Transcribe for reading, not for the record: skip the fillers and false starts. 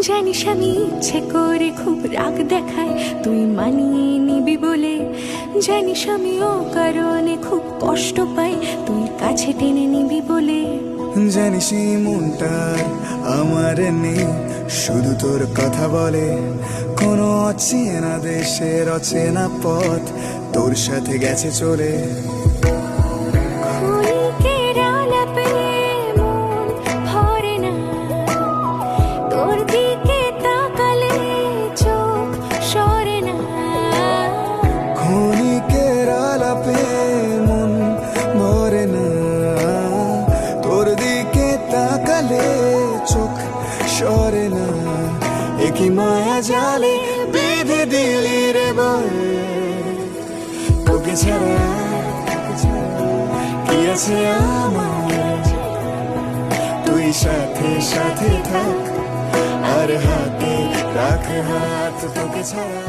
জানিস আমি ইচ্ছে করে খুব রাগ দেখাই তুই মানিয়ে নিবি বলে। জানিস আমি ও কারণে খুব কষ্ট পাই তুই কাছে টেনে নিবি বলে। জানিস এই মনটার আমার নেই, শুধু তোর কথা বলে। কোনো অচেনা দেশের অচেনা পথ তোর সাথে গেছে চলে। ক্ষণিকের আলাপে মন ভরে না, তোর দিকে তাকালে চোখ সরে না। ক্ষণিকের আলাপে মন ভরে না, তোর দিকে তাকালে চোখ সরে না। একই মায়া জালে বেঁধে দিলি রে বলে, তোকে ছাড়া কি আছে আমার। তুই সাথে সাথে থাক আর হাতে রাখ হাত, তোকে ছাড়া।